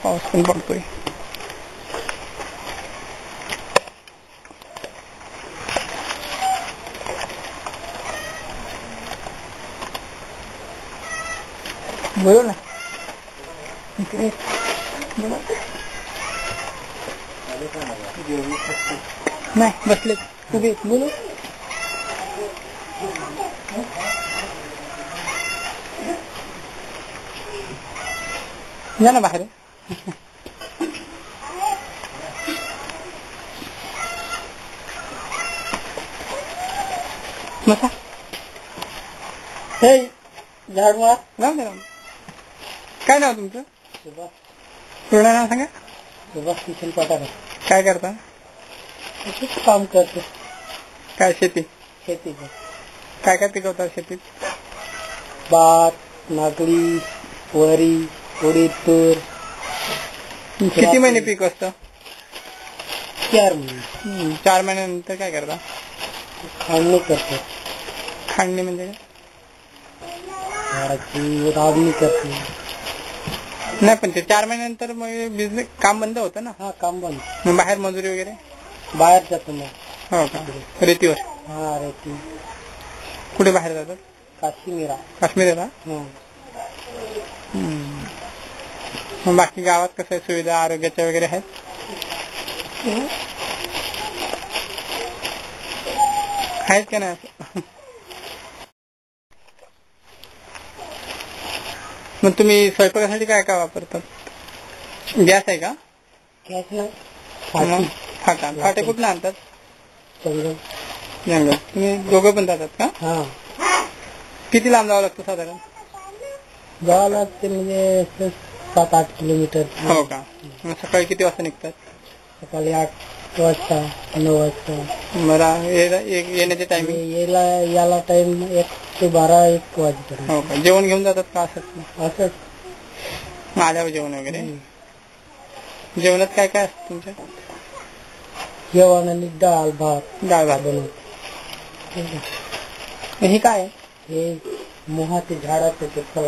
पाऊस पण पडतोय. बोलो ना. नाही बसले उभे बोलू. या ना बाहेर. बसा. हे झाड मार. राम राम. काय नाव तुमचं? पूर्ण नाव सांगा. सुभाष किशन पठारे. काय करता? काम करतो. काय शेती? शेती. काय काय पिकवतात शेतीत? भात, नागली, वरी, उडीद, तूर. किती महिने पीक असतं? 4 महिने. 4 महिन्यानंतर काय करता? खांडणी करतो. खांडणी म्हणजे काय? राबणी करतो. नाही पण ते 4 महिन्यानंतर मग बिझनेस काम बंद होतं ना. हा काम बंद. मग बाहेर मजुरी वगैरे? बाहेर जातो मग. हो का? रेतीवर? हा रेती. कुठे बाहेर जातात? काश्मीरा. काश्मीरला? मग बाकी गावात कसं सुविधा आरोग्याच्या वगैरे आहेत? आहेत का नाही? मग तुम्ही स्वयंपाकासाठी काय काय वापरतात? गॅस आहे का? गॅस नाही. फाटा. फाटे कुठला आणतात? जंगल. जंगल. तुम्ही दोघं पण जातात का? हा. किती लांब जावं लागतं साधारण? जावं लागते म्हणजे 7-8 किलोमीटर. हो का? मग सकाळी किती वाजता निघतात? सकाळी 8 वाजता 9 वाजता. बरं. येण्याचे टायमिंग? याला टाइम 1 ते 12-1 वाजेपर्यंत. हो का? जेवण घेऊन जातात का? असंच आल्यावर जेवण वगैरे? जेवणात काय काय असतं तुमच्या? जेवण आणि डाळ भात. डाळ भात बनवतो. हे काय? हे मोहाचे झाडाचं ते फळ.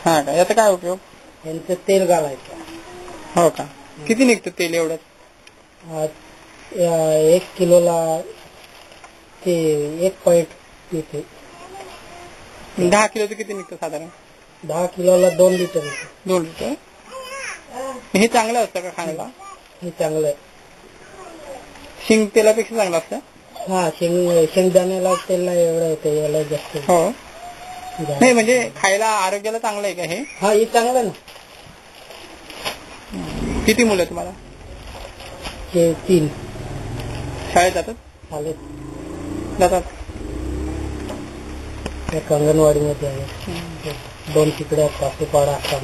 हा का? याचा काय उपयोग? यांचं तेल घालायचं. हो का? किती निघतं तेल एवढं? 1 किलोला ते 1 पॉइंट येते. 10 किलोचं किती निघतं साधारण? 10 किलोला 2 लिटर येते. 2 लिटर? हे चांगलं असतं का खाण्याला? हे चांगलं आहे. शेंग तेलापेक्षा चांगलं असतं? हा शेंगदाण्याला तेल एवढं येतं. याला जास्त. हो नाही म्हणजे खायला आरोग्याला चांगलं आहे का हे? हा हे चांगलं आहे ना. किती मुलं तुम्हाला? 3. शाळेत जातात? शाळेत जातात. एक अंगणवाडी मध्ये आहे. 2 तिकडे पासूपाडा असतात.